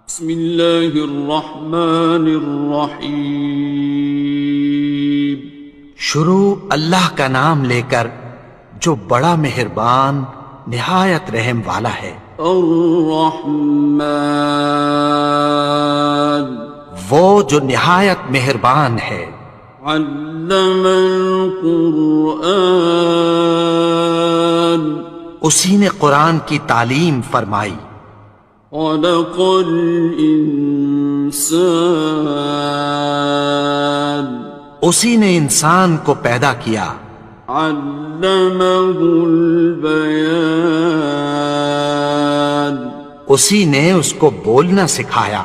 بسم اللہ الرحمن الرحیم۔ شروع اللہ کا نام لے کر جو بڑا مہربان نہایت رحم والا ہے۔ الرحمن، وہ جو نہایت مہربان ہے۔ علم القرآن، اسی نے قرآن کی تعلیم فرمائی۔ خلق الانسان، اسی نے انسان کو پیدا کیا۔ علمہ البیان، اسی نے اس کو بولنا سکھایا۔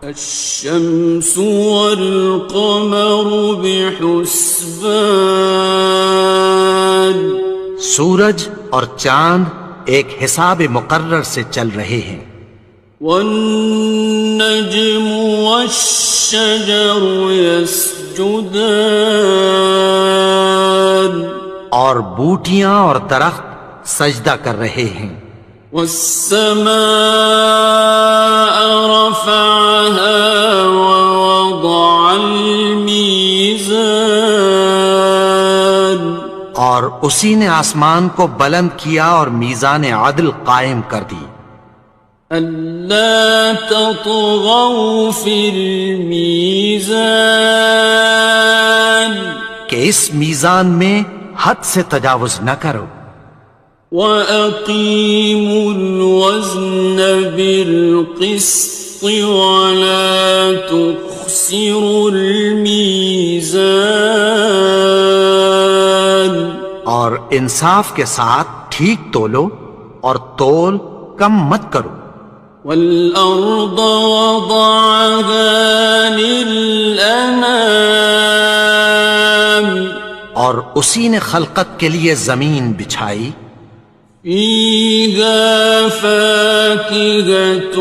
الشمس والقمر بحسبان، سورج اور چاند ایک حساب مقرر سے چل رہے ہیں۔ والنجم والشجر يسجدان، اور بوٹیاں اور درخت سجدہ کر رہے ہیں۔ والسماء رفعها ووضع الميزان، اور اسی نے آسمان کو بلند کیا اور میزان عدل قائم کر دی۔ ألا تطغوا في الميزان، کہ اس میزان میں حد سے تجاوز نہ کرو۔ وَأَقِيمُوا الْوَزْنَ بِالْقِسْطِ وَلَا تُخْسِرُوا الْمِيزَانَ، اور انصاف کے ساتھ ٹھیک تولو اور تول کم مت کرو۔ وَالْأَرْضَ وَضَعَهَا لِلْأَنَامِ، اور اسی نے خلقت کے لیے زمین بچھائی۔ فِيهَا فَاكِهَةٌ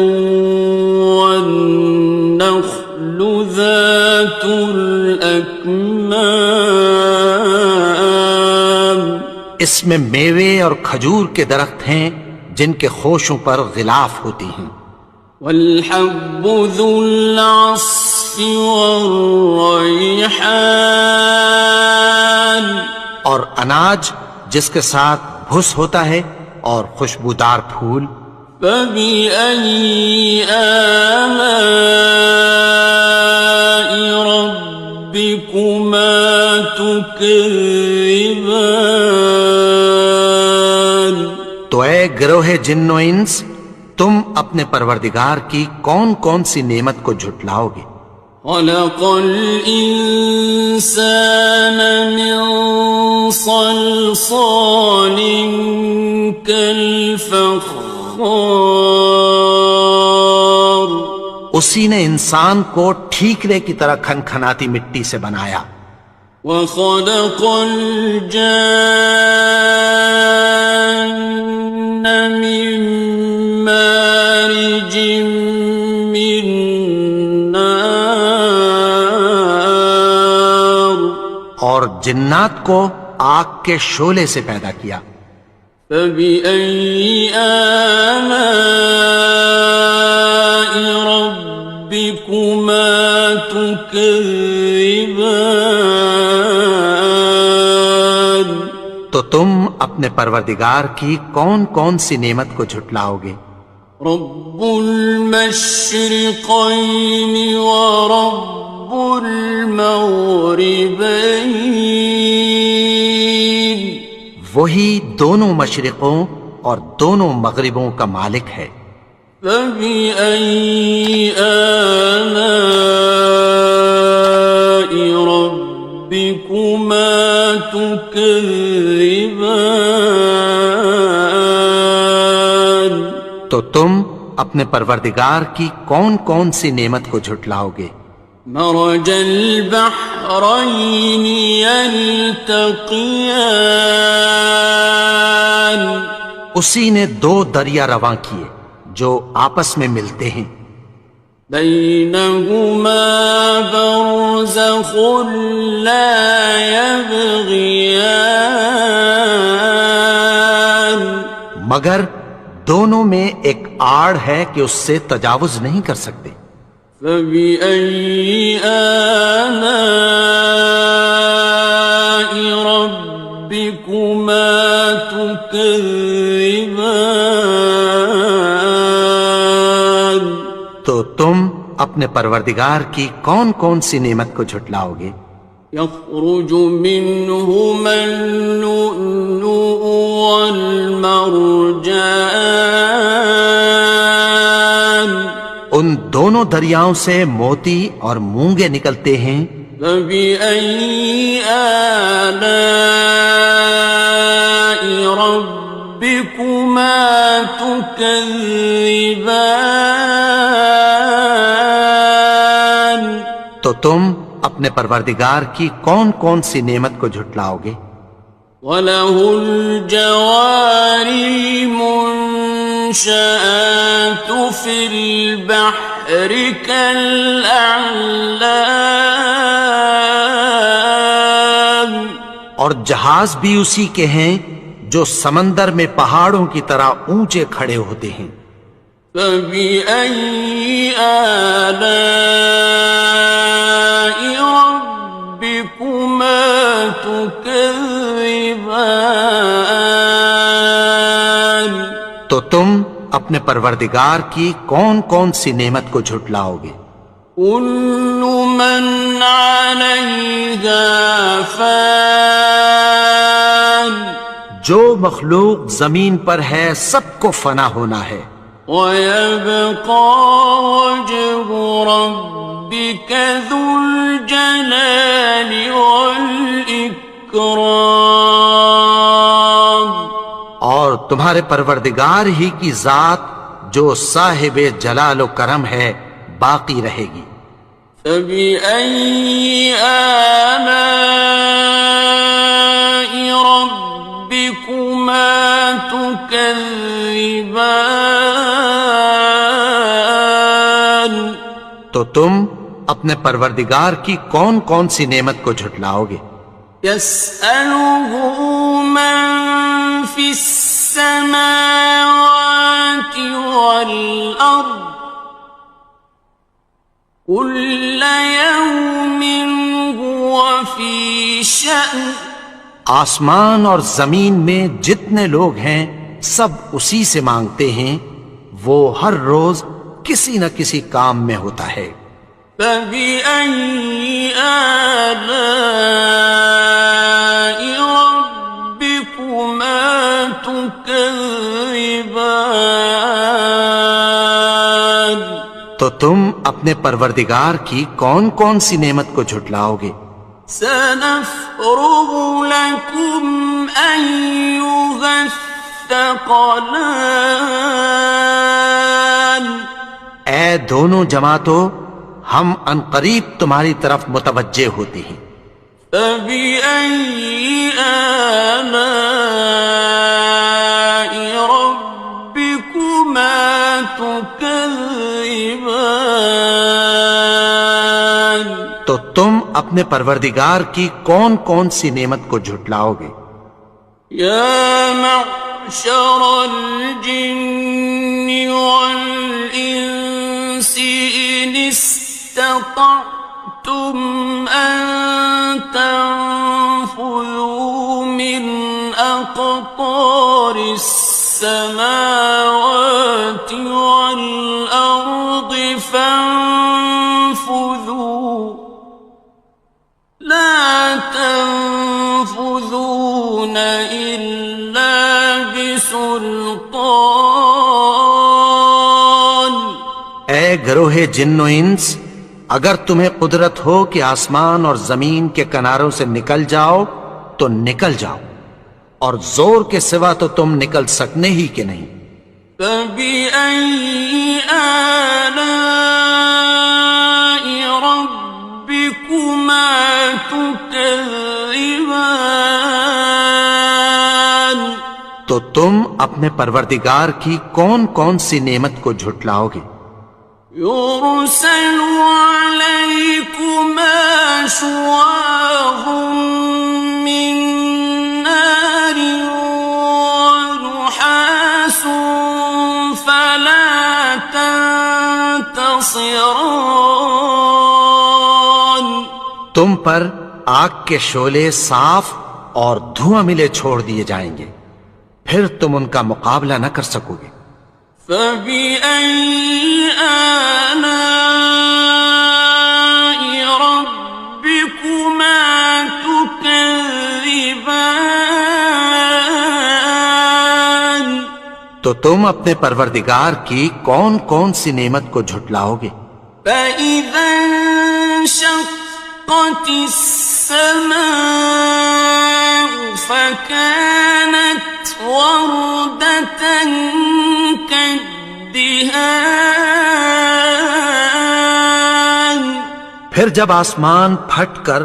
وَالنَّخْلُ ذَاتُ الْأَكْمَامِ، اس میں میوے اور کھجور کے درخت ہیں جن کے خوشوں پر غلاف ہوتی ہیں۔ وَالْحَبُّ ذُو الْعَصْفِ وَالرَّيْحَانِ، اور اناج جس کے ساتھ بھس ہوتا ہے اور خوشبودار پھول۔ فَبِأَيِّ آلَاءِ رَبِّكُمَا تُكَذِّبَانِ، تو اے گروہ جن و انس، تم اپنے پروردگار کی کون کون سی نعمت کو جھٹلاؤ گے؟ خَلَقَ الْإِنسَانَ مِنْ صَلْصَالٍ كَالْفَخَّارِ، اسی نے انسان کو ٹھیکرے کی طرح کھنکھناتی مٹی سے بنایا۔ وَخَلَقَ الْجَانَّ مِن مَّارِجٍ مِّن نَّارٍ، اور جنات کو آگ کے شعلے سے پیدا کیا۔ فَبِأَيِّ آلَاءِ رَبِّكُمَا تُكَذِّبَانِ، تو تم اپنے پروردگار کی کون کون سی نعمت کو جھٹلاؤ گے؟ رب المشرقین ورب المغربین، وہی دونوں مشرقوں اور دونوں مغربوں کا مالک ہے۔ فَبِأَيِّ آلَاءِ رَبِّكُمَا تُكَذِّبَانِ، تو تم اپنے پروردگار کی کون کون سی نعمت کو جھٹلاؤ گے؟ مرج البحرین یلتقیان، اسی نے دو دریا رواں کیے جو آپس میں ملتے ہیں۔ بینہما برزخ لا یبغیان، مگر دونوں میں ایک آڑ ہے کہ اس سے تجاوز نہیں کر سکتے۔ فبأي آلاء ربكما تكذبان؟ تو تم اپنے پروردگار کی کون کون سی نعمت کو جھٹلاؤ گے؟ يخرج منهما اللؤلؤ والمرجان ان دونوں دریاؤں سے موتی اور مونگے نکلتے ہیں۔ فبأي آلاء ربكما تكذبان؟ تو تم اپنے پروردگار کی کون کون سی نعمت کو جھٹلاؤ گے؟ وَلَهُ الْجَوَارِ الْمُنشَآتُ فِي الْبَحْرِ كَالْأَعْلَامِ، اور جہاز بھی اسی کے ہیں جو سمندر میں پہاڑوں کی طرح اونچے کھڑے ہوتے ہیں۔ فَبِأَيِّ آلَاءِ رَبِّكُمَا تُكَذِّبَانِ؟ تو تم اپنے پروردگار کی کون کون سی نعمت کو جھٹلاؤ گے؟ كُلُّ مَنْ عَلَيْهَا فَانٍ، جو مخلوق زمین پر ہے سب کو فنا ہونا ہے۔ وَيَبْقَى وَجْهُ رَبِّكَ ذُو الْجَلَالِ وَالْإِكْرَامِ، اور تمہارے پروردگار ہی کی ذات جو صاحب جلال و کرم ہے باقی رہے گی۔ فَبِأَيِّ آلَاءِ رَبِّكُمَا تُكَذِّبَانِ؟ تو تم اپنے پروردگار کی کون کون سی نعمت کو جھٹلاؤ گے؟ يَسْأَلُهُ مَن فِي السَّمَاوَاتِ وَالْأَرْضِ كُلَّ يَوْمٍ هُوَ فِي شَأْنٍ، آسمان اور زمین میں جتنے لوگ ہیں سب اسی سے مانگتے ہیں، وہ ہر روز کسی نہ کسی کام میں ہوتا ہے۔ فَبِأَيِّ آلَاءِ رَبِّكُمَا تُكَذِّبَانِ؟ تو تم اپنے پروردگار کی کون کون سی نعمت کو جھٹلاؤ گے؟ سَنَفْرُغُ لَكُمْ أَيُّهَ الثَّقَلَانِ؟ اے دونوں جماعتوں، ہم عنقریب تمہاری طرف متوجہ ہوتے ہیں۔ فَبِأَيِّ آلَاءِ رَبِّكُمَا تُكَذِّبَانِ؟ تو تم اپنے پروردگار کی کون کون سی نعمت کو جھٹلاؤ گے؟ يَا مَعْشَرَ الْجِنِّ وَالْإِنسِ إِنِ اسْتَطَعْتُمْ أَن تَنفُذُوا مِنْ أَقْطَارِ السَّمَاوَاتِ وَالْأَرْضِ فَانفُذُوا لَا تَنفُذُونَ إِلَّا بِسُلْطَانٍ۔ اے گروہ جن و انس، اگر تمہیں قدرت ہو کہ آسمان اور زمین کے کناروں سے نکل جاؤ تو نکل جاؤ، اور زور کے سوا تو تم نکل سکنے ہی کہ نہیں۔ فَبِأَيِّ آلَاءِ رَبِّكُمَا تُكَذِّبَانِ؟ تو تم اپنے پروردگار کی کون کون سی نعمت کو جھٹلاؤ گے؟ يُرْسَلُ عَلَيْكُمَا شُوَاظٌ مِّن نَّارٍ وَنُحَاسٌ فَلَا خصران. تم پر آگ کے شعلے صاف اور دھواں ملے چھوڑ دیے جائیں گے، پھر تم ان کا مقابلہ نہ کر سکو گے۔ فبأي آلاء ربكما تكذبان. تو تم اپنے پروردگار کی کون کون سی نعمت کو جھٹلاؤ گے؟ فإذا انشقت السماء فكانت وردة كالدهان. پھر جب آسمان پھٹ کر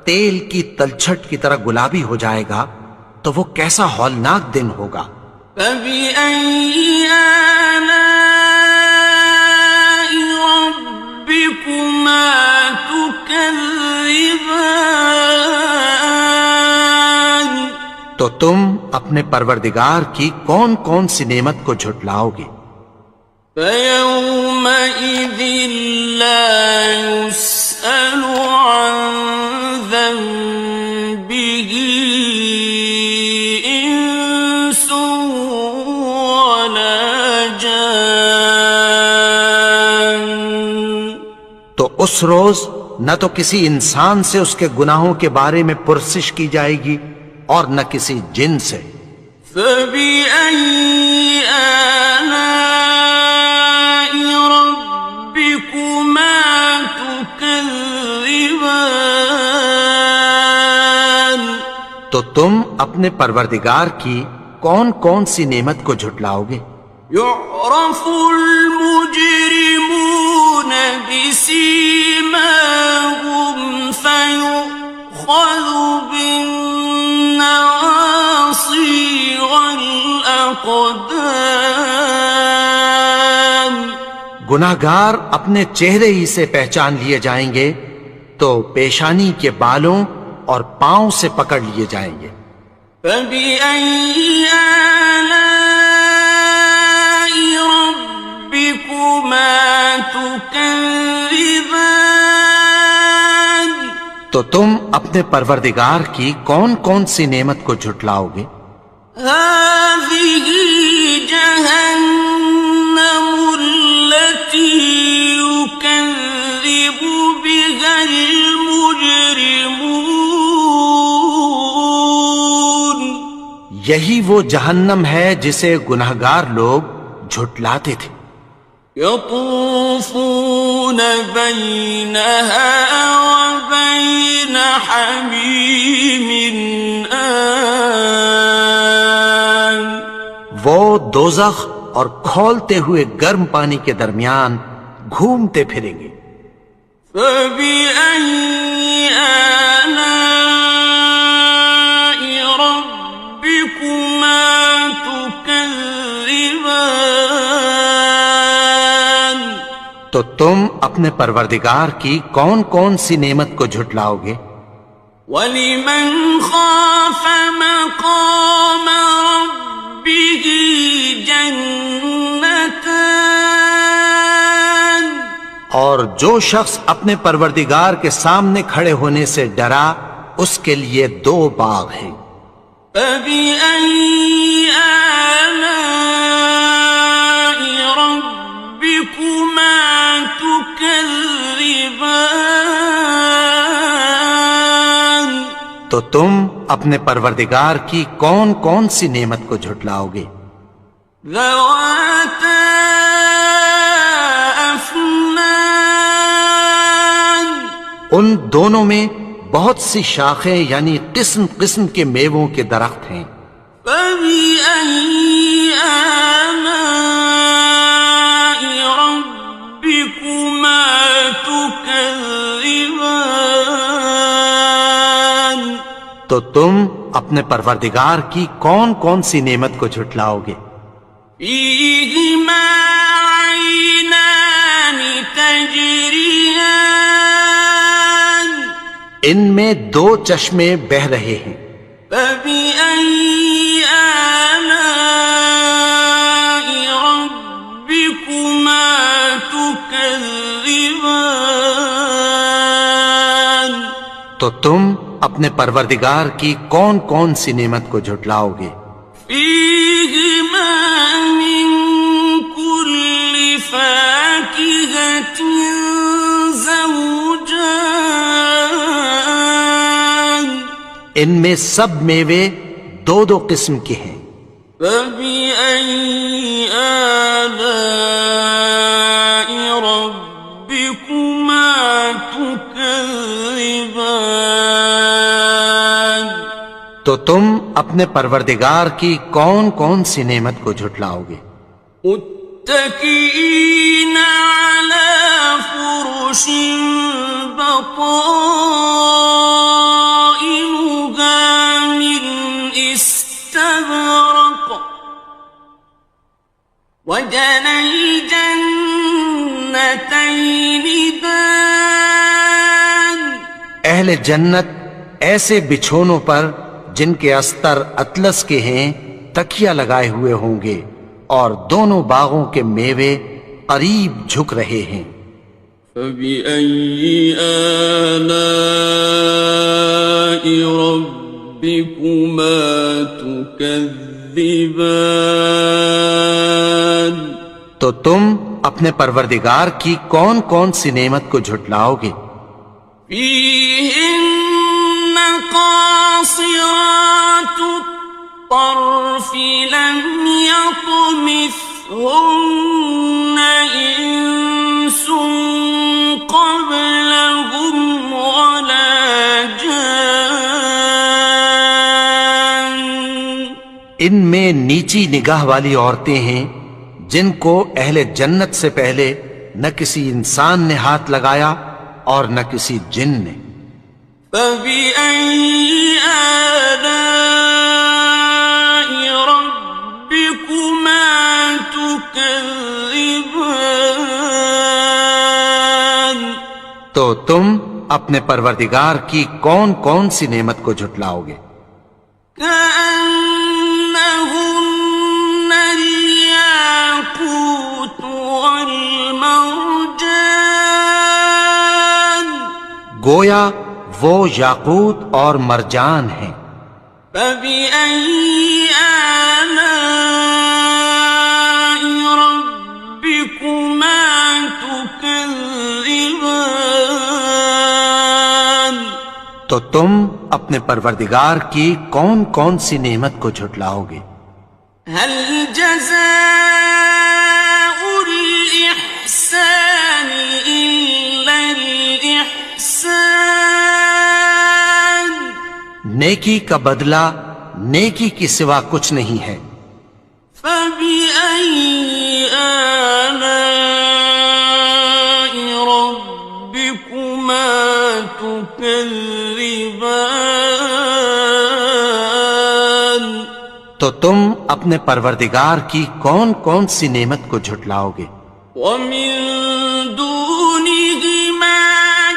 تیل کی تلچھٹ کی طرح گلابی ہو جائے گا تو وہ کیسا ہولناک دن ہوگا۔ فبأي آلاء ربكما تكذبان. تو تم اپنے پروردگار کی کون کون سی نعمت کو جھٹلاؤ گے؟ فيومئذ لا يسأل عن ذنبه إنس ولا جان. تو اس روز نہ تو کسی انسان سے اس کے گناہوں کے بارے میں پرسش کی جائے گی اور نہ کسی جن سے۔ فبأي آلاء ربكما تكذبان. تو تم اپنے پروردگار کی کون کون سی نعمت کو جھٹلاؤ گے؟ يعرف المجرمون بسيماهم فيؤخذ بالنواصي والأقدام. گناہگار اپنے چہرے ہی سے پہچان لیے جائیں گے تو پیشانی کے بالوں اور پاؤں سے پکڑ لیے جائیں گے۔ فبأي آلاء ربكما تكذبان. تو تم اپنے پروردگار کی کون کون سی نعمت کو جھٹلاؤ گے؟ هذه جهنم التي يكذب بها المجرمون. یہی وہ جہنم ہے جسے گناہگار لوگ جھٹلاتے تھے۔ يطوفون بينها وبين حميم آن. وہ دوزخ اور کھولتے ہوئے گرم پانی کے درمیان گھومتے پھریں گے۔ فبأي آلاء ربكما تكذبان. تو تم اپنے پروردگار کی کون کون سی نعمت کو جھٹلاؤ گے؟ وَلِمَنْ خَافَ مَقَامَ رَبِّهِ جَنَّتَانِ. اور جو شخص اپنے پروردگار کے سامنے کھڑے ہونے سے ڈرا اس کے لیے دو باغ ہیں۔ فَبِأَيِّ آلَاءِ رَبِّكُمَا تُكَذِّبَانِ. تو تم اپنے پروردگار کی کون کون سی نعمت کو جھٹلاؤ گے؟ ذَوَاتَا أَفْنَانٍ. ان دونوں میں بہت سی شاخیں یعنی قسم قسم کے میووں کے درخت ہیں۔ فَبِأَيِّ آلَاءِ رَبِّكُمَا تُكَذِّبَانِ. تو تم اپنے پروردگار کی کون کون سی نعمت کو جھٹلاؤ گے؟ فِيهِمَا عَيْنَانِ تَجْرِيَانِ. ان میں دو چشمے بہہ رہے ہیں۔ فَبِأَيِّ آلَاءِ رَبِّكُمَا تُكَذِّبَانِ. تكذبان تو تم اپنے پروردگار کی کون کون سی نعمت کو جھٹلاؤ گے؟ فيهما من كل فاكهة زوجان ان میں سب میوے دو دو قسم کے ہیں۔ فبأي آلاء ربكما تكذبان تو تم اپنے پروردگار کی کون کون سی نعمت کو جھٹلاؤ گے؟ متكئين على فرش بطائنها من استبرق وجنى الجنتين دان اہل جنت ایسے بچھونوں پر جن کے استر اطلس کے ہیں تکیہ لگائے ہوئے ہوں گے اور دونوں باغوں کے میوے قریب جھک رہے ہیں۔ فبأي آلاء ربكما تكذبان تو تم اپنے پروردگار کی کون کون سی نعمت کو جھٹلاؤ گے؟ فيهن قاصرات الطرف لم يطمثهن إنس قبلهم ولا جان ان میں نیچی نگاہ والی عورتیں ہیں جن کو اہل جنت سے پہلے نہ کسی انسان نے ہاتھ لگایا اور نہ کسی جن نے۔ فبأي آلاء ربكما تكذبان تو تم اپنے پروردگار کی کون کون سی نعمت کو جھٹلاؤ گے؟ كأنهن الياقوت والمرجان گویا وہ یاقوت اور مرجان ہیں۔ فبأي آلاء ربكما تكذبان تو تم اپنے پروردگار کی کون کون سی نعمت کو جھٹلاؤ گے؟ هل جزاء الإحسان إلا الإحسان نیکی کا بدلہ نیکی کی سوا کچھ نہیں ہے۔ فبأي آلاء ربكما تكذبان تو تم اپنے پروردگار کی کون کون سی نعمت کو جھٹلاؤ گے؟ ومن دونهما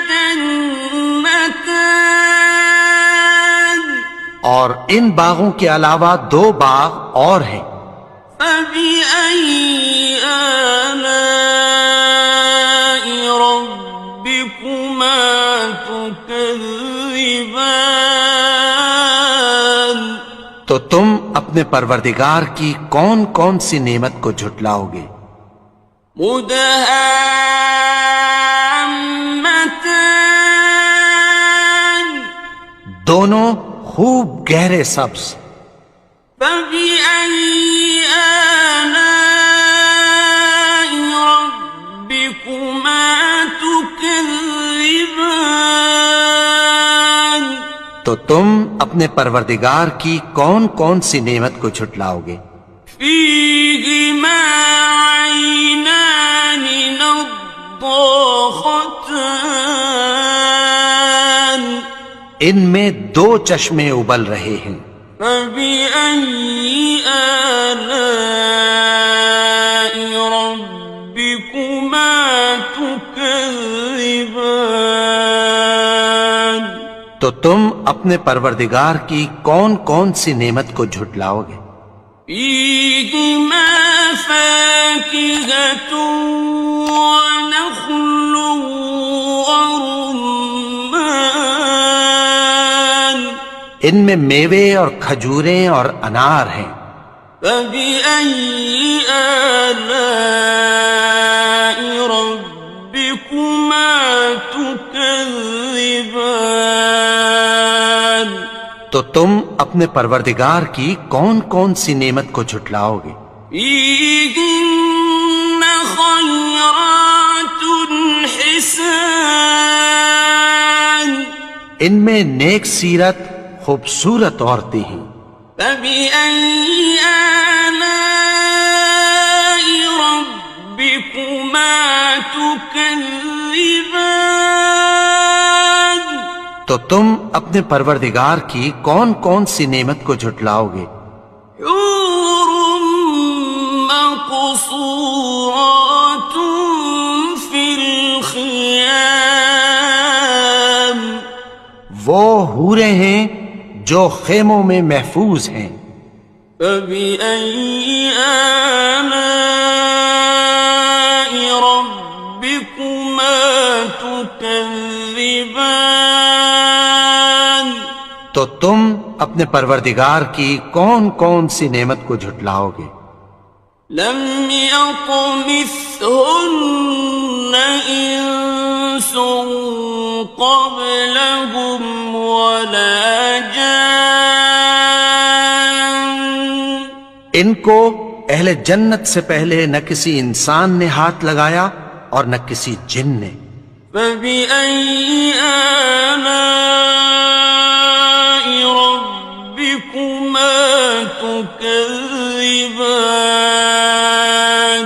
جنتان اور ان باغوں کے علاوہ دو باغ اور ہیں۔ فبأي آلاء ربكما تكذبان تو تم اپنے پروردگار کی کون کون سی نعمت کو جھٹلاؤ گے؟ مدهامتان دونوں خوب گہرے سبز۔ فبأي آلاء ربكما تكذبان تو تم اپنے پروردگار کی کون کون سی نعمت کو جھٹلاؤ گے؟ فيهما عينان نضاختان ان میں دو چشمے ابل رہے ہیں۔ فبأي آلاء ربكما تكذبان تو تم اپنے پروردگار کی کون کون سی نعمت کو جھٹلاؤ گے؟ فيهما فاكهة ونخل ورمان ان میں میوے اور کھجوریں اور انار ہیں. فبأي آلاء ربكما تكذبان تو تم اپنے پروردگار کی کون کون سی نعمت کو جھٹلاؤ گے؟ فيهن خيرات حسان ان میں نیک سیرت خوبصورت عورتیں ہیں. فبأي آلاء ربكما تكذبان تو تم اپنے پروردگار کی کون کون سی نعمت کو جھٹلاؤ گے؟ حور مقصورات في الخيام وہ حوریں ہیں جو خیموں میں محفوظ ہیں. فبأي آلاء ربكما تكذبان تو تم اپنے پروردگار کی کون کون سی نعمت کو جھٹلاؤ گے؟ لم يطمثهن إنس قبلهم ولا جان ان کو اہل جنت سے پہلے نہ کسی انسان نے ہاتھ لگایا اور نہ کسی جن نے. فبأي آلاء ربكما تكذبان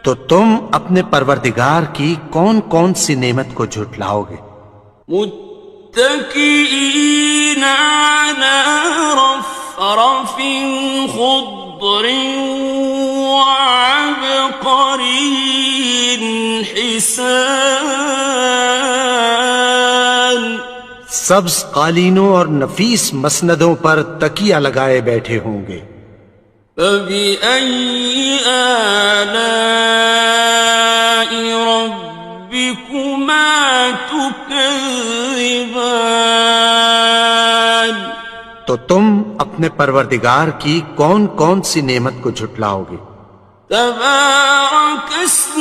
تو تم اپنے پروردگار کی کون کون سی نعمت کو جھٹلاؤ گے؟ متكئين على رفرف خضر وعبقري حسان سبز قالینوں اور نفیس مسندوں پر تکیہ لگائے بیٹھے ہوں گے. فبأي آلاء ربكما تكذبان تو تم اپنے پروردگار کی کون کون سی نعمت کو جھٹلاؤ گے؟ تبارك اسم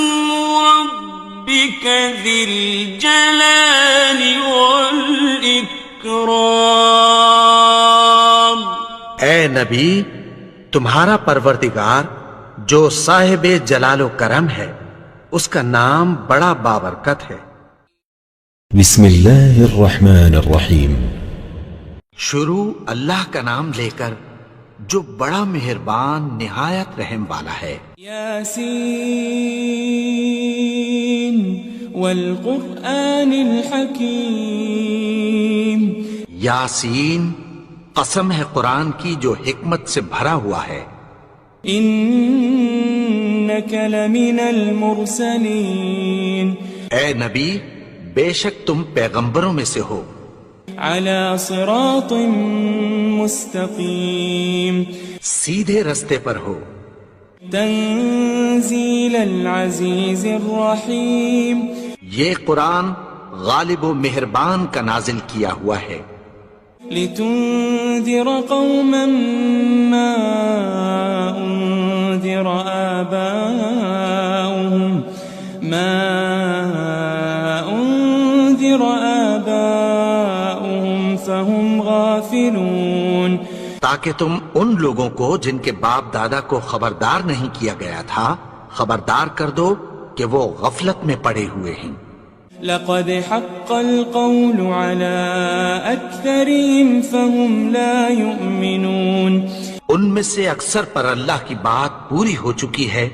ربك ذي الجلال والإكرام اے نبی، تمہارا پروردگار جو صاحب جلال و کرم ہے اس کا نام بڑا بابرکت ہے. بسم اللہ الرحمن الرحیم. شروع اللہ کا نام لے کر جو بڑا مہربان نہایت رحم والا ہے. یاسین والقرآن الحکیم. یاسین، قسم ہے قرآن کی جو حکمت سے بھرا ہوا ہے. انک لمن المرسلین. اے نبی، بے شک تم پیغمبروں میں سے ہو. علی صراط مستقیم. سیدھے رستے پر ہو. تنزیل العزیز الرحیم. یہ قرآن غالب و مہربان کا نازل کیا ہوا ہے. لتنذر قوما ما انذر آباؤهم فهم غافلون. تاکہ تم ان لوگوں کو جن کے باپ دادا کو خبردار نہیں کیا گیا تھا خبردار کر دو کہ وہ غفلت میں پڑے ہوئے ہیں. لقد حق القول على أكثرهم فهم لا يؤمنون. ان میں سے اکثر پر اللہ کی بات پوری ہو چکی ہے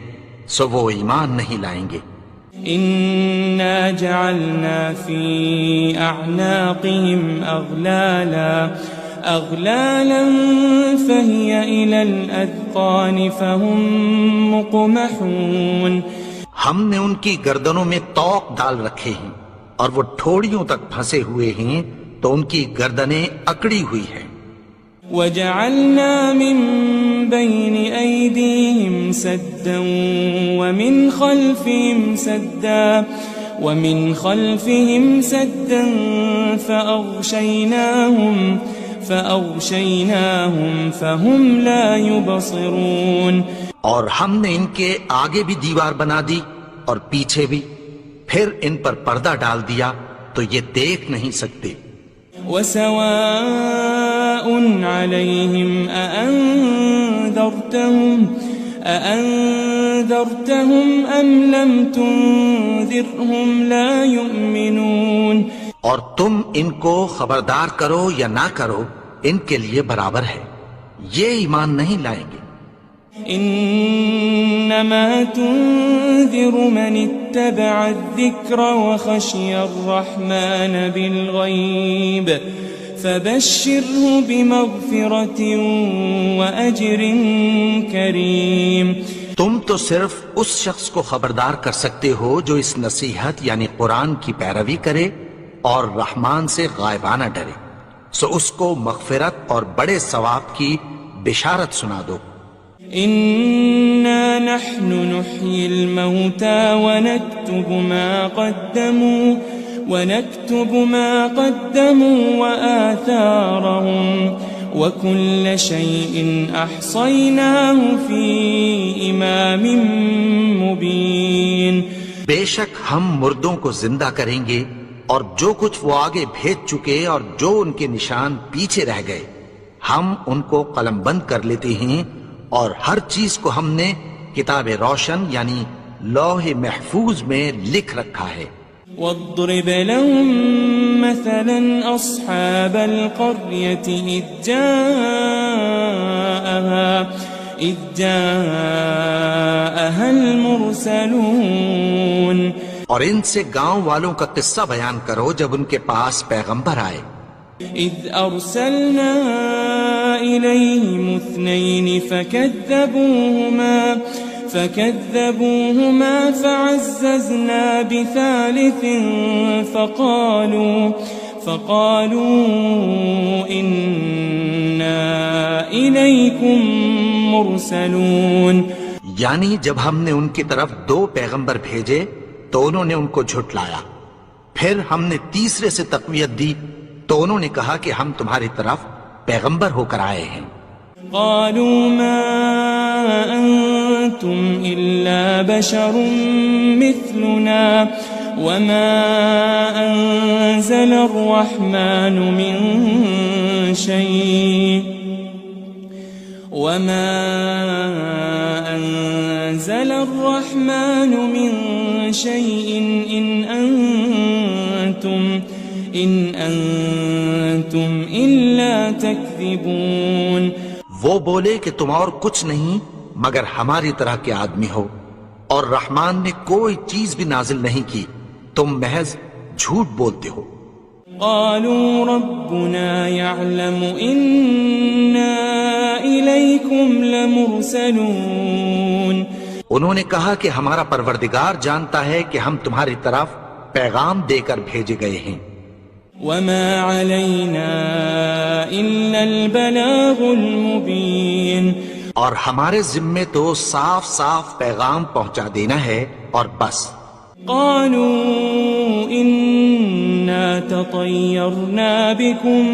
سو وہ ایمان نہیں لائیں گے. إنا جعلنا في أعناقهم أغلالا فهي إلى الأذقان فهم مقمحون. ہم نے ان کی گردنوں میں طوق ڈال رکھے ہیں اور وہ ٹھوڑیوں تک پھنسے ہوئے ہیں تو ان کی گردنیں اکڑی ہوئی ہیں. وجعلنا من بين أيديهم سدا ومن خلفهم سدا فأغشيناهم فهم لا يبصرون. اور ہم نے ان کے آگے بھی دیوار بنا دی اور پیچھے بھی، پھر ان پر پردہ ڈال دیا تو یہ دیکھ نہیں سکتے. وسواء عليهم أأنذرتهم أم لم تنذرهم لا يؤمنون. اور تم ان کو خبردار کرو یا نہ کرو، ان کے لیے برابر ہے، یہ ایمان نہیں لائیں گے. انما تنذر من اتبع الذکر وخشی الرحمن بالغیب فبشره بمغفرة واجر کریم. تم تو صرف اس شخص کو خبردار کر سکتے ہو جو اس نصیحت یعنی قرآن کی پیروی کرے اور رحمان سے غائبانہ ڈرے، سو اس کو مغفرت اور بڑے ثواب کی بشارت سنا دو. إنا نحن نحيي الموتى ونكتب ما قدموا وآثارهم وكل شيء أحصيناه في إمام مبين. بے شک ہم مردوں کو زندہ کریں گے اور جو کچھ وہ آگے بھیج چکے اور جو ان کے نشان پیچھے رہ گئے ہم ان کو قلم بند کر لیتے ہیں، اور ہر چیز کو ہم نے کتاب روشن یعنی لوح محفوظ میں لکھ رکھا ہے. واضرب لهم مثلا أصحاب القرية إذ جاءها المرسلون. اور ان سے گاؤں والوں کا قصہ بیان کرو جب ان کے پاس پیغمبر آئے. إذ أرسلنا إليهم 2 فكذبوهما فعززنا بثالث فقالوا إنا إليكم مرسلون. یعنی جب ہم نے ان کی طرف 2 پیغمبر بھیجے تو انہوں نے ان کو جھٹلایا، پھر ہم نے تیسرے سے تقویت دی تو انہوں نے کہا کہ ہم تمہاری طرف پیغمبر ہو کر آئے ہیں. قالوا ما أنتم إلا بشر مثلنا وما أنزل الرحمن من شيء إن أنتم إلا تكذبون. وہ بولے کہ تم اور کچھ نہیں مگر ہماری طرح کے آدمی ہو، اور رحمان نے کوئی چیز بھی نازل نہیں کی، تم محض جھوٹ بولتے ہو. قالوا ربنا يعلم إنا إليكم لمرسلون. انہوں نے کہا کہ ہمارا پروردگار جانتا ہے کہ ہم تمہاری طرف پیغام دے کر بھیجے گئے ہیں. وما علينا إلا البلاغ المبين. اور ہمارے ذمے تو صاف صاف پیغام پہنچا دینا ہے اور بس. قالوا إنا تطيرنا بكم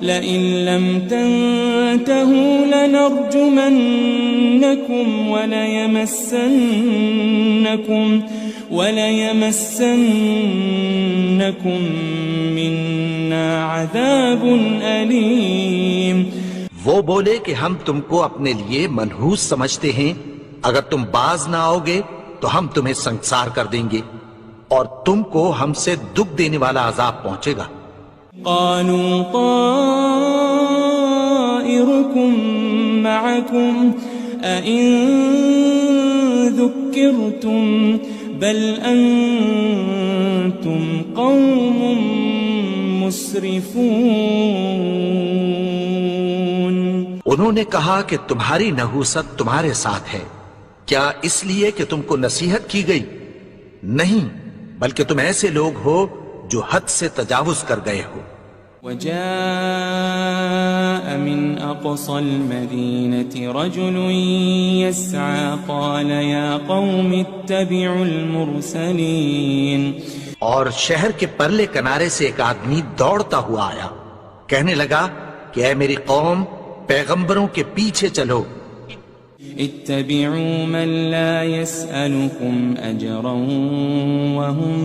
لئن لم تنتهوا لنرجمنكم وليمسنكم منا عذاب أليم. وہ بولے کہ ہم تم کو اپنے لیے منحوس سمجھتے ہیں، اگر تم باز نہ آؤ گے تو ہم تمہیں سنسار کر دیں گے اور تم کو ہم سے دکھ دینے والا عذاب پہنچے گا. قالوا طائركم معكم أئن ذكرتم بل أنتم قوم مسرفون. انہوں نے کہا کہ تمہاری نحوست تمہارے ساتھ ہے، کیا اس لیے کہ تم کو نصیحت کی گئی؟ نہیں، بلکہ تم ایسے لوگ ہو جو حد سے تجاوز کر گئے ہو. وجاء من أقصى المدينة رجل يسعى قال يا قوم اتبعوا المرسلين. اور شہر کے پرلے کنارے سے ایک آدمی دوڑتا ہوا آیا، کہنے لگا کہ اے میری قوم، پیغمبروں کے پیچھے چلو. اتبعوا من لا يسألكم أجرا وهم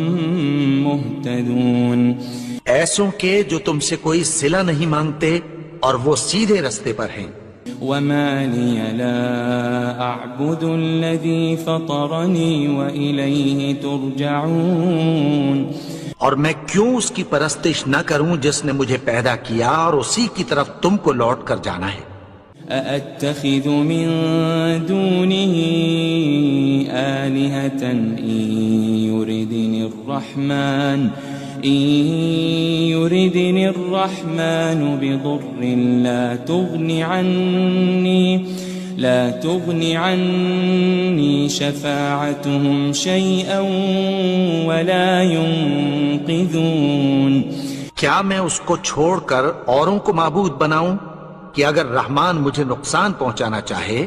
مهتدون. ایسوں کے جو تم سے کوئی صلہ نہیں مانگتے اور وہ سیدھے رستے پر ہیں. وما لي لا أعبد الذي فطرني وإليه ترجعون. اور میں کیوں اس کی پرستش نہ کروں جس نے مجھے پیدا کیا اور اسی کی طرف تم کو لوٹ کر جانا ہے. أأتخذ من دونه آلهة إن يردني الرحمن بضر لا تغن عني شفاعتهم شيئا ولا ينقذون. کیا میں اس کو چھوڑ کر اوروں کو معبود بناؤں کہ اگر رحمان مجھے نقصان پہنچانا چاہے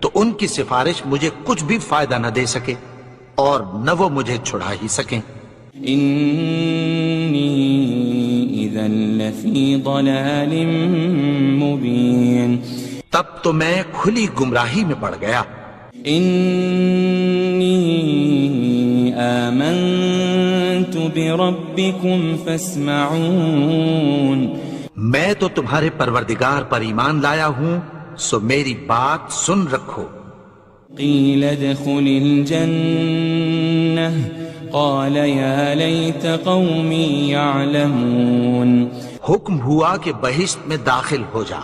تو ان کی سفارش مجھے کچھ بھی فائدہ نہ دے سکے اور نہ وہ مجھے چھڑا ہی سکیں. إني إذا لفي ضلال مبين. تب تو میں کھلی گمراہی میں پڑ گیا. إني آمنت بربكم فاسمعون. میں تو تمہارے پروردگار پر ایمان لایا ہوں، سو میری بات سن رکھو. قيل ادخل الجنة قال يا ليت قومي يعلمون. حکم ہوا کہ بہشت میں داخل ہو جا.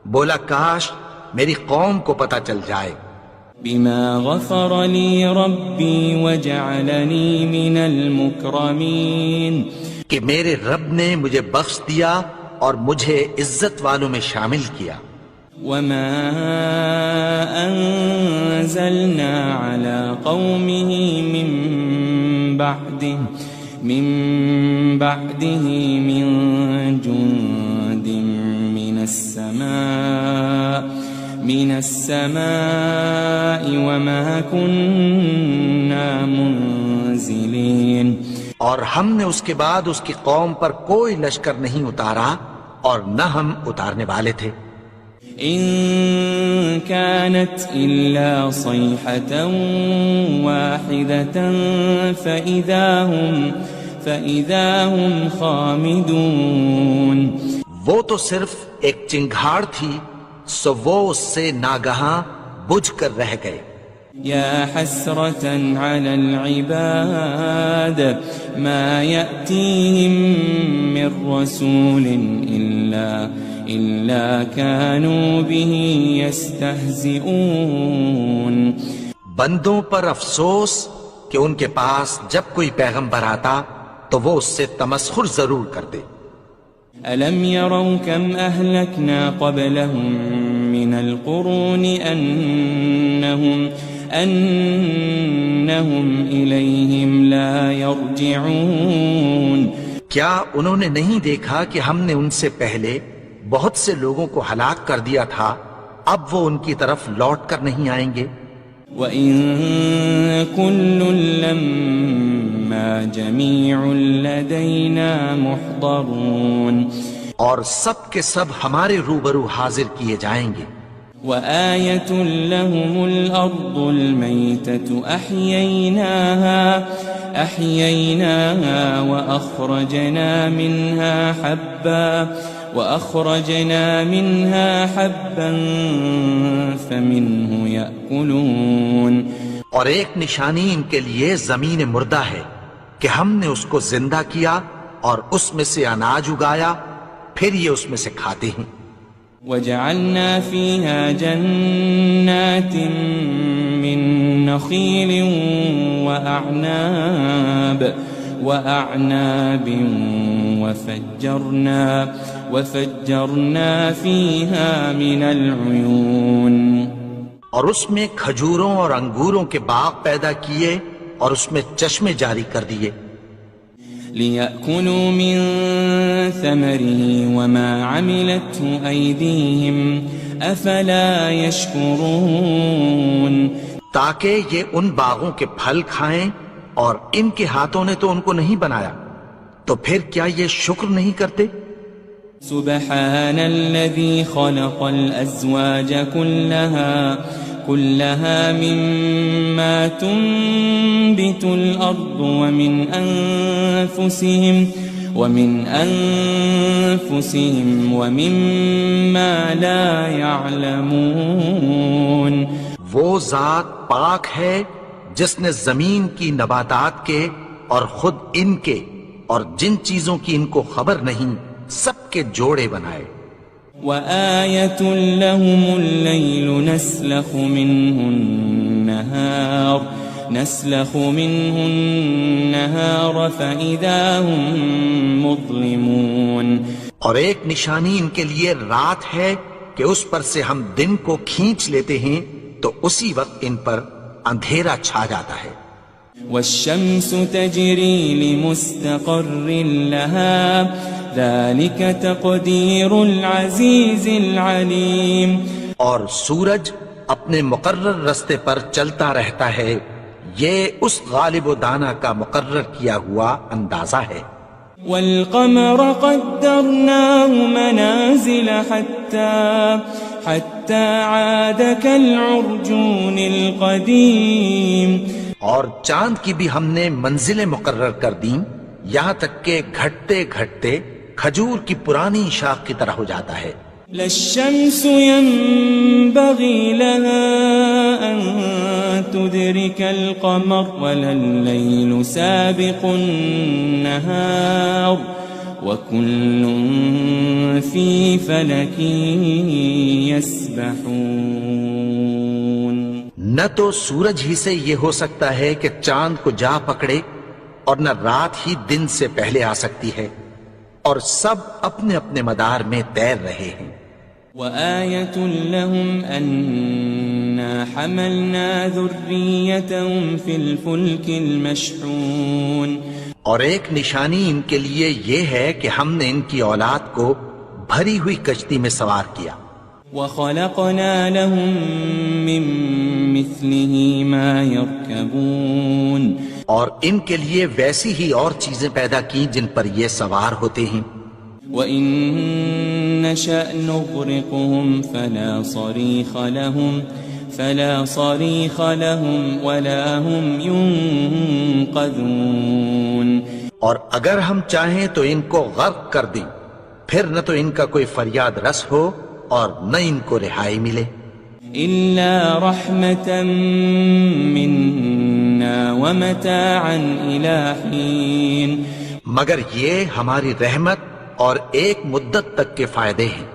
بولا کاش میری قوم کو پتہ چل جائے. بما غفر لي ربي وجعلني من المكرمين. کہ میرے رب نے مجھے بخش دیا اور مجھے عزت والوں میں شامل کیا. وما أنزلنا على قومه من بعده من جند من السماء وما كنا منزلين. اور ہم نے اس کے بعد اس کی قوم پر کوئی لشکر نہیں اتارا اور نہ ہم اتارنے والے تھے. إن كانت إلا صيحة واحدة فإذا هم خامدون. وہ تو صرف ایک چنگھاڑ تھی، سو وہ اس سے ناگہاں بجھ کر رہ گئے. يا حسرة على العباد ما يأتيهم من رسول إلا كانوا به يستهزئون. بندوں پر افسوس کہ ان کے پاس جب کوئی پیغمبر آتا تو وہ اس سے تمسخر ضرور کرتے. ألم يروا كم أهلكنا قبلهم من القرون أنهم إليهم لا يرجعون. کیا انہوں نے نہیں دیکھا کہ ہم نے ان سے پہلے بہت سے لوگوں کو ہلاک کر دیا تھا، اب وہ ان کی طرف لوٹ کر نہیں آئیں گے. وَإِن كُلٌّ لَمَّا جَمِيعٌ لَدَيْنَا مُحْضَرُونَ. اور سب کے سب ہمارے روبرو حاضر کیے جائیں گے. وآية لهم الأرض الميتة أحييناها وأخرجنا منها حبا فمنه يأكلون. اور ایک نشانی ان کے لیے زمین مردہ ہے کہ ہم نے اس کو زندہ کیا اور اس میں سے اناج اگایا، پھر یہ اس میں سے کھاتے ہیں. وجعلنا فيها جنات من نخيل وأعناب وفجرنا فيها من العيون. اور اس میں کھجوروں اور انگوروں کے باغ پیدا کیے اور اس میں چشمے جاری کر دیے. ليأكلوا من ثمره وما عملته أيديهم أفلا يشكرون تاکہ یہ ان باغوں کے پھل کھائیں اور ان کے ہاتھوں نے تو ان کو نہیں بنایا، تو پھر کیا یہ شکر نہیں کرتے؟ سبحان الذي خلق الأزواج كلها مما تنبت الأرض ومن أنفسهم ومما لا يعلمون وہ ذات پاک ہے جس نے زمین کی نباتات کے اور خود ان کے اور جن چیزوں کی ان کو خبر نہیں سب کے جوڑے بنائے۔ وآية لهم الليل نسلخ منه النهار فإذا هم مظلمون اور ایک نشانی ان کے لیے رات ہے کہ اس پر سے ہم دن کو کھینچ لیتے ہیں تو اسی وقت ان پر اندھیرا چھا جاتا ہے۔ والشمس تجري لمستقر لها ذلك تقدير العزيز العليم اور سورج اپنے مقرر رستے پر چلتا رہتا ہے، یہ اس غالب و دانا کا مقرر کیا ہوا اندازہ ہے۔ والقمر قدرناه منازل حتى عاد كالعرجون القديم اور چاند کی بھی ہم نے منزلیں مقرر کر دیں یہاں تک کہ گھٹتے گھٹتے کھجور کی پرانی شاخ کی طرح ہو جاتا ہے۔ لا الشمس ينبغي لها أن تدرك القمر ولا الليل سابق النهار وكل في فلك يسبحون نہ تو سورج ہی سے یہ ہو سکتا ہے کہ چاند کو جا پکڑے اور نہ رات ہی دن سے پہلے آ سکتی ہے، اور سب اپنے اپنے مدار میں تیر رہے ہیں۔ وآية لهم أنا حملنا ذريتهم في الفلك المشحون اور ایک نشانی ان کے لیے یہ ہے کہ ہم نے ان کی اولاد کو بھری ہوئی کشتی میں سوار کیا۔ وخلقنا لهم من مثله ما يركبون اور ان کے لیے ویسی ہی اور چیزیں پیدا کی جن پر یہ سوار ہوتے ہیں۔ وَإِن نَّشَأْ نُغْرِقْهُمْ فَلَا صَرِيخَ لَهُمْ وَلَا هُمْ يُنقَذُونَ اور اگر ہم چاہیں تو ان کو غرق کر دیں، پھر نہ تو ان کا کوئی فریاد رس ہو اور نہ ان کو رہائی ملے۔ إِلَّا رَحْمَةً مِّنَّا وَمَتَاعًا إِلَىٰ حِينٍ مگر یہ ہماری رحمت اور ایک مدت تک کے فائدے ہیں۔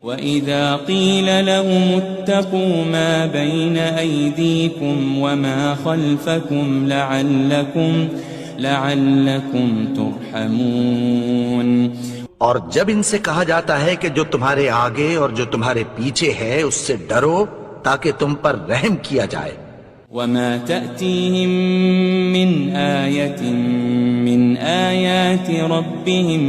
وَإِذَا قِيلَ لَهُمُ اتَّقُوا مَا بَيْنَ أَيْدِيكُمْ وَمَا خَلْفَكُمْ لَعَلَّكُمْ تُرْحَمُونَ اور جب ان سے کہا جاتا ہے کہ جو تمہارے آگے اور جو تمہارے پیچھے ہے اس سے ڈرو تاکہ تم پر رحم کیا جائے۔ وَمَا تَأْتِيهِم مِّنْ آيَةٍ مِّنْ آيَاتِ رَبِّهِمْ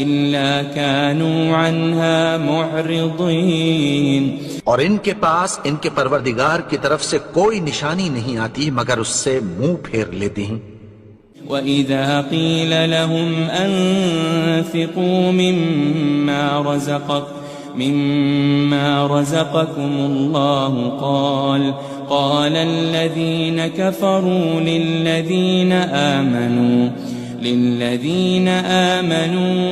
إِلَّا كَانُوا عَنْهَا مُعْرِضِينَ اور ان کے پاس ان کے پروردگار کی طرف سے کوئی نشانی نہیں آتی مگر اس سے منہ پھیر لیتے ہیں۔ وَإِذَا قِيلَ لَهُمْ أَنفِقُوا مِمَّا رَزَقَكُمُ اللَّهُ قَالَ الَّذِينَ كَفَرُوا لِلَّذِينَ آمَنُوا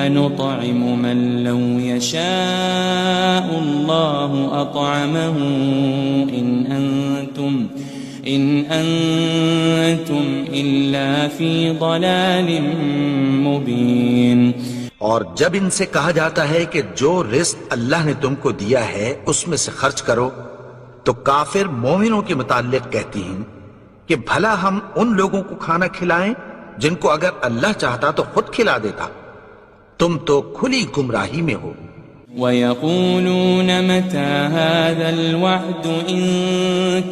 أَنُطْعِمُ مَن لَّوْ يَشَاءُ اللَّهُ أَطْعَمَهُ إِنْ أَنْتُمْ إِلَّا فِي ضَلَالٍ مُبِينٍ اور جب ان سے کہا جاتا ہے کہ جو رزق اللہ نے تم کو دیا ہے اس میں سے خرچ کرو، تو کافر مومنوں کے متعلق کہتی ہیں کہ بھلا ہم ان لوگوں کو کھانا کھلائیں جن کو اگر اللہ چاہتا تو خود کھلا دیتا، تم تو کھلی گمراہی میں ہو۔ وَيَقُولُونَ مَتَى هَذَا الْوَعْدُ إِن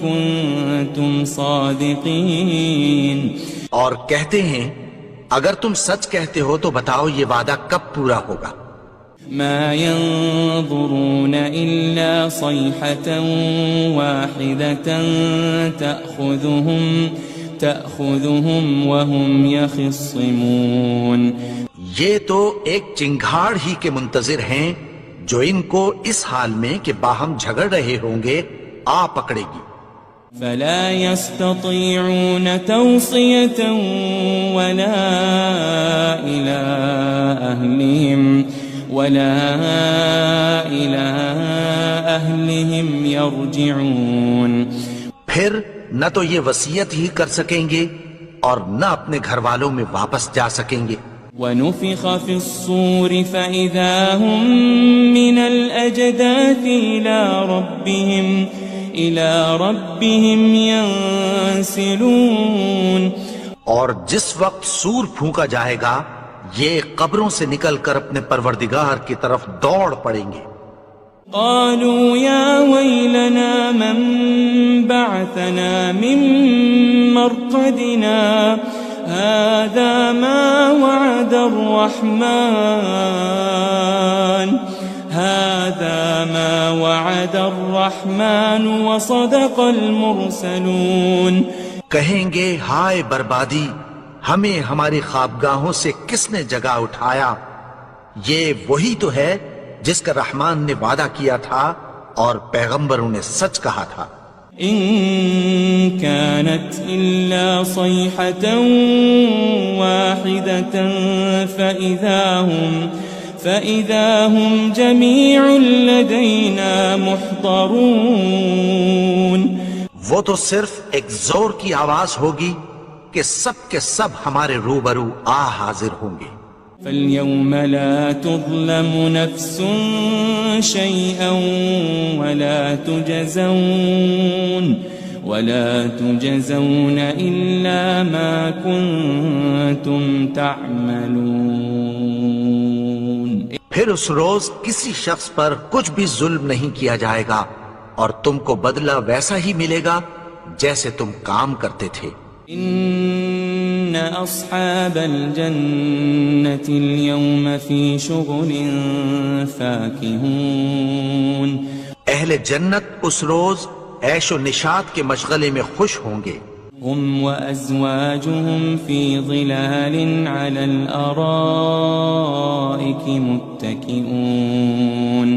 كُنتُمْ صَادِقِينَ اور کہتے ہیں اگر تم سچ کہتے ہو تو بتاؤ یہ وعدہ کب پورا ہوگا؟ ما ينظرون إلا صيحة واحدة تأخذهم وهم يخصمون. یہ تو ایک چنگھاڑ ہی کے منتظر ہیں جو ان کو اس حال میں کہ باہم جھگڑ رہے ہوں گے آ پکڑے گی. فلا يستطيعون توصية ولا إلى أهلهم يرجعون. پھر نہ تو یہ وصیت ہی کر سکیں گے اور نہ اپنے گھر والوں میں واپس جا سکیں گے. ونفخ في الصور فإذا هم من الأجداث إلى ربهم ينسلون. اور جس وقت سور پھونکا جائے گا یہ قبروں سے نکل کر اپنے پروردگار کی طرف دوڑ پڑیں گے. قالوا يا ويلنا من بعثنا من مرقدنا هذا ما وعد الرحمن وصدق المرسلون. کہیں گے ہائے بربادی، ہمیں ہماری خوابگاہوں سے کس نے جگا اٹھایا؟ یہ وہی تو ہے جس کا رحمان نے وعدہ کیا تھا اور پیغمبروں نے سچ کہا تھا. إن كانت إلا صيحة واحدة فإذا هم جميع لدينا محضرون. وہ تو صرف ایک زور کی آواز ہوگی کہ سب کے سب ہمارے روبرو آ حاضر ہوں گے. فاليوم لا تظلم نفس شيئا ولا تجزون إلا ما كنتم تعملون. پھر اس روز کسی شخص پر کچھ بھی ظلم نہیں کیا جائے گا اور تم کو بدلہ ویسا ہی ملے گا جیسے تم کام کرتے تھے. إن أصحاب الجنة اليوم في شغل فاكهون. اہل جنت اس روز عیش و نشاط کے مشغلے میں خوش ہوں گے. هم وأزواجهم في ظلال على الأرائك متكئون.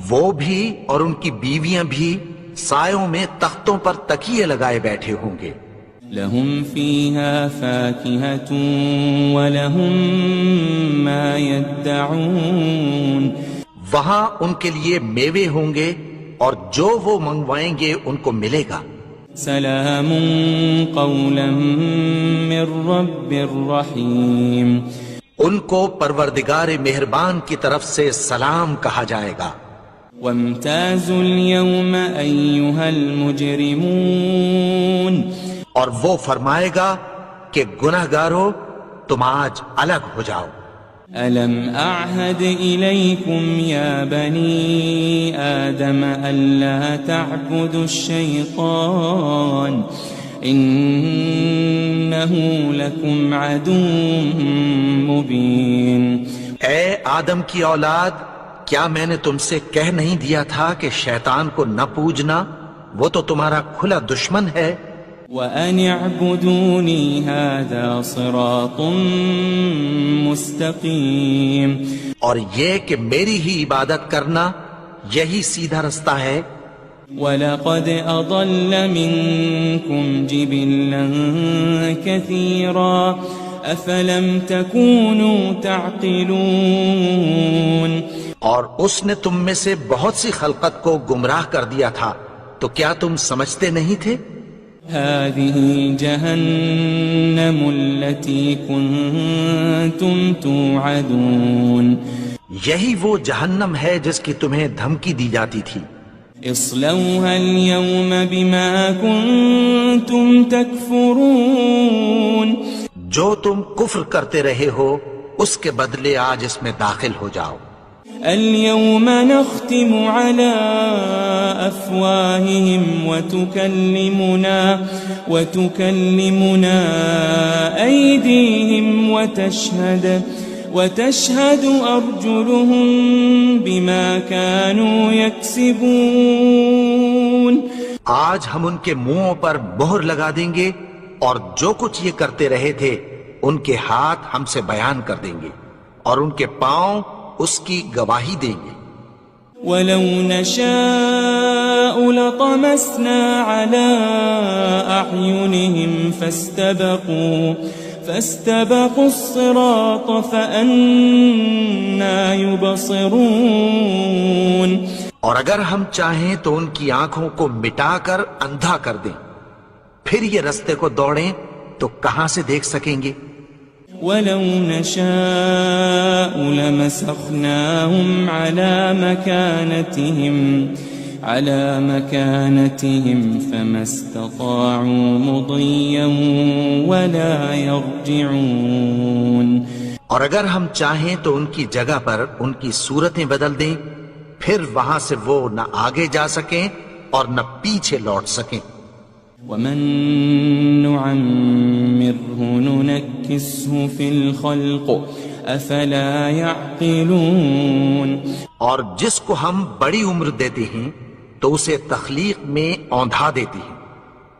وہ بھی اور ان کی بیویاں بھی سایوں میں تختوں پر تکیے لگائے بیٹھے ہوں گے. لهم فيها فاكهة ولهم ما يدعون. وہاں ان کے لیے میوے ہوں گے اور جو وہ منگوائیں گے ان کو ملے گا. سلام قولا من رب رحیم. ان کو پروردگار مہربان کی طرف سے سلام کہا جائے گا. وامتازوا اليوم أيها المجرمون. اور وہ فرمائے گا کہ گناہگارو تم آج الگ ہو جاؤ. ألم أعهد إليكم يا بني آدم ألا تعبدوا الشيطان إنه لكم عدو مبين. اے آدم کی اولاد، کیا میں نے تم سے کہہ نہیں دیا تھا کہ شیطان کو نہ پوجنا، وہ تو تمہارا کھلا دشمن ہے. وَأَنِ اعْبُدُونِي هَذَا صِرَاطٌ مُسْتَقِيمٌ. اور یہ کہ میری ہی عبادت کرنا یہی سیدھا رستہ ہے. وَلَقَدْ أَضَلَّ مِنْكُمْ جِبِلًّا كَثِيرًا أَفَلَمْ تَكُونُوا تَعْقِلُونَ. اور اس نے تم میں سے بہت سی خلقت کو گمراہ کر دیا تھا، تو کیا تم سمجھتے نہیں تھے؟ هذه جهنم التي كنتم توعدون. یہی وہ جہنم ہے جس کی تمہیں دھمکی دی جاتی تھی. اصلوها اليوم بما كنتم تكفرون. جو تم کفر کرتے رہے ہو اس کے بدلے آج اس میں داخل ہو جاؤ. اليوم نختم على أفواههم وتكلمنا أيديهم وتشهد أرجلهم بما كانوا يكسبون. آج ہم ان کے منہوں پر مہر لگا دیں گے اور جو کچھ یہ کرتے رہے تھے ان کے ہاتھ ہم سے بیان کر دیں گے اور ان کے پاؤں اس کی گواہی دیں گے. وَلَوْ نَشَاءُ لَطَمَسْنَا عَلَىٰ أَعْيُنِهِمْ فَاسْتَبَقُوا الصِّرَاطَ فَأَنَّىٰ يُبْصِرُونَ. اور اگر ہم چاہیں تو ان کی آنکھوں کو مٹا کر اندھا کر دیں، پھر یہ رستے کو دوڑیں تو کہاں سے دیکھ سکیں گے. وَلَوْ نَشَاءُ لَمَسَخْنَاهُمْ عَلَىٰ مَكَانَتِهِمْ فَمَا اسْتَطَاعُوا مُضِيًّا وَلَا يَرْجِعُونَ. اور اگر ہم چاہیں تو ان کی جگہ پر ان کی صورتیں بدل دیں، پھر وہاں سے وہ نہ آگے جا سکیں اور نہ پیچھے لوٹ سکیں. وَمَن نُعَمِّرْهُ نُنَكِّسْهُ فِي الْخَلْقِ أَفَلَا يَعْقِلُونَ. اور جس کو ہم بڑی عمر دیتے ہیں تو اسے تخلیق میں اوندھا دیتے ہیں،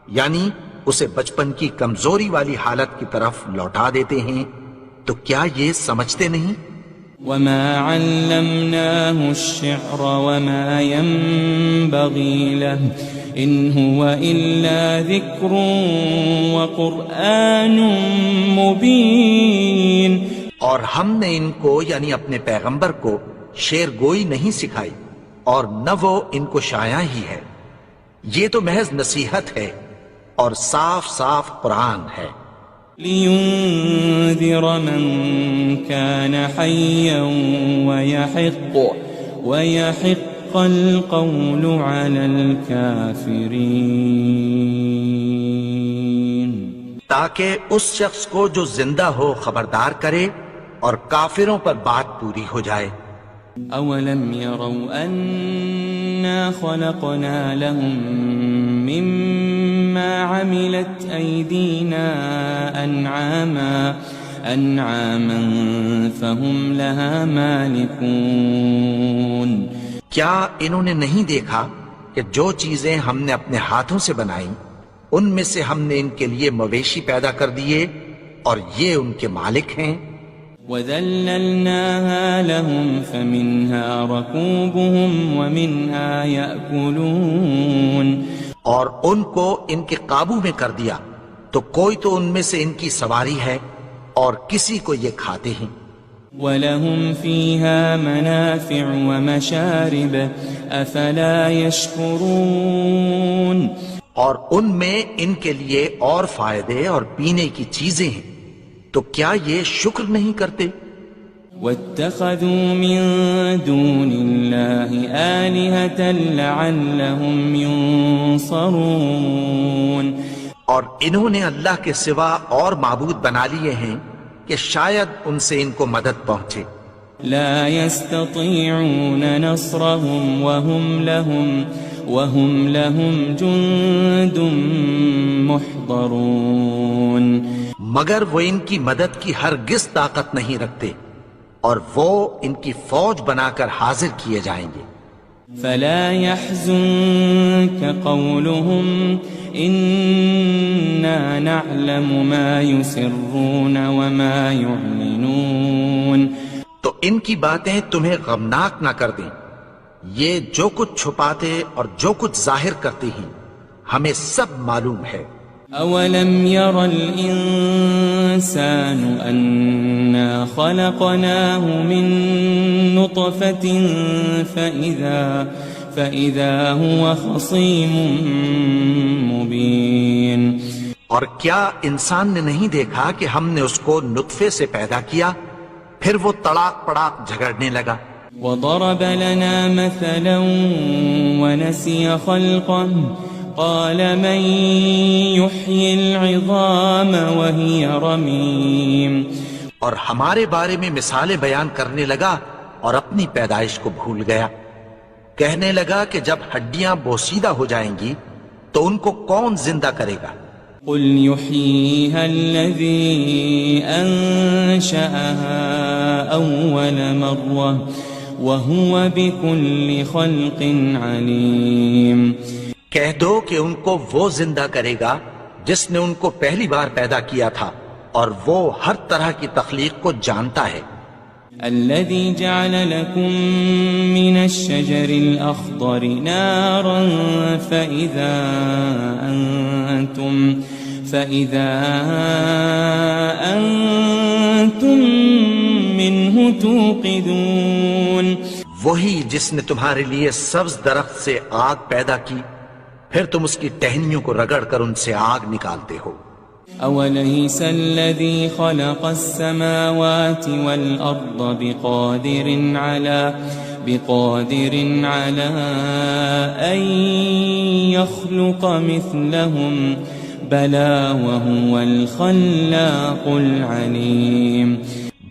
یعنی اسے بچپن کی کمزوری والی حالت کی طرف لوٹا دیتے ہیں. تو کیا یہ سمجھتے نہیں؟ وَمَا عَلَّمْنَاهُ الشِّعْرَ وَمَا يَنبَغِي لَهُ إِنْ هُوَ إِلَّا ذِكْرٌ وَقُرْآنٌ مُبِينٌ. اور ہم نے ان کو یعنی اپنے پیغمبر کو شعر گوئی نہیں سکھائی اور نہ وہ ان کو شایع ہی ہے، یہ تو محض نصیحت ہے اور صاف صاف قرآن ہے. لِيُنذِرَ مَن كَانَ حَيًّا وَيَحِقَّ الْقَوْلُ عَلَى الْكَافِرِينَ. تاکہ اس شخص کو جو زندہ ہو خبردار کرے اور کافروں پر بات پوری ہو جائے. أَوَلَمْ يَرَوْا أَنَّا خَلَقْنَا لَهُم مِّمَّا عَمِلَتْ أَيْدِينَا أَنْعَامًا فَهُمْ لَهَا مَالِكُونَ. کیا انہوں نے نہیں دیکھا کہ جو چیزیں ہم نے اپنے ہاتھوں سے بنائیں ان میں سے ہم نے ان کے لیے مویشی پیدا کر دیے اور یہ ان کے مالک ہیں. وَذَلَّلْنَاهَا لَهُمْ فَمِنْهَا رَكُوبُهُمْ وَمِنْهَا يَأْكُلُونَ. اور ان کو ان کے قابو میں کر دیا تو کوئی تو ان میں سے ان کی سواری ہے اور کسی کو یہ کھاتے ہیں. وَلَهُمْ فِيهَا مَنَافِعُ وَمَشَارِبُ أَفَلَا يَشْكُرُونَ. اور ان میں ان کے لیے اور فائدے اور پینے کی چیزیں ہیں، تو کیا یہ شکر نہیں کرتے؟ وَاتَّخَذُوا مِن دُونِ اللَّهِ آلِهَةً لَعَلَّهُمْ يُنصَرُونَ. اور انہوں نے اللہ کے سوا اور معبود بنا لیے ہیں کہ شاید ان سے ان کو مدد پہنچے. لا يستطيعون نصرهم وهم لهم جند محضرون. مگر وہ ان کی مدد کی ہرگز طاقت نہیں رکھتے اور وہ ان کی فوج بنا کر حاضر کیے جائیں گے. فلا يحزنك قولهم إنا نعلم ما يسرون وما يعلنون. تو ان کی باتیں تمہیں غمناک نہ کر دیں، یہ جو کچھ چھپاتے اور جو کچھ ظاہر کرتے ہیں ہمیں سب معلوم ہے. أولم ير الإنسان أنا خلقناه من نطفة فإذا هو خصيم مبين. اور کیا انسان نے نہیں دیکھا کہ ہم نے اس کو نطفے سے پیدا کیا پھر وہ تڑاک پڑاک جھگڑنے لگا. وضرب لنا مثلا ونسي خلقه قال من يحيي العظام وهي رميم. اور ہمارے بارے میں مثالیں بیان کرنے لگا اور اپنی پیدائش کو بھول گیا. کہنے لگا کہ جب ہڈیاں بوسیدہ ہو جائیں گی تو ان کو کون زندہ کرے گا؟ قل يحييها الذي أنشأها أول مرة وهو بكل خلق عليم. کہہ دو کہ ان کو وہ زندہ کرے گا جس نے ان کو پہلی بار پیدا کیا تھا اور وہ ہر طرح کی تخلیق کو جانتا ہے. الذي جعل لكم من الشجر الأخضر نارا فإذا أنتم منه توقدون. وہی جس نے تمہارے لیے سبز درخت سے آگ پیدا کی پھر تم اس کی ٹہنیوں کو رگڑ کر ان سے آگ نکالتے ہو. أوليس الذي خلق السماوات والأرض بقادر على أن يخلق مثلهم بلى وهو الخلاق العليم.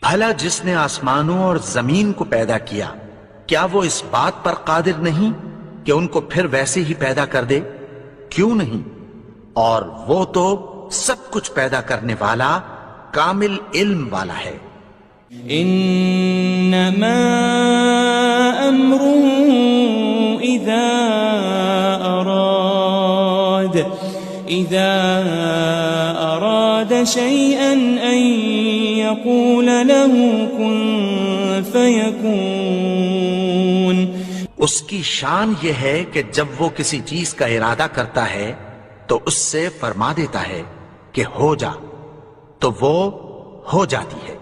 بھلا جس نے آسمانوں اور زمین کو پیدا کیا کیا وہ اس بات پر قادر نہیں کہ ان کو پھر ویسے ہی پیدا کر دے؟ کیوں نہیں؟ اور وہ تو سب کچھ پیدا کرنے والا کامل علم والا ہے. انما امره اذا اراد شيئا ان يقول له كن فيكون. اس کی شان یہ ہے کہ جب وہ کسی چیز کا ارادہ کرتا ہے تو اس سے فرما دیتا ہے کہ ہو جا تو وہ ہو جاتی ہے.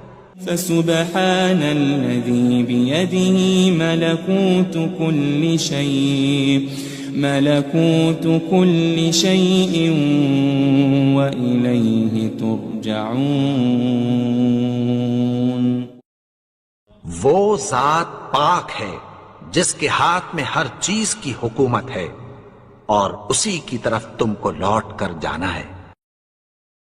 فسبحان الذي بيده ملكوت كل شيء وإليه ترجعون. وہ ذات پاک ہے جس کے ہاتھ میں ہر چیز کی حکومت ہے اور اسی کی طرف تم کو لوٹ کر جانا ہے.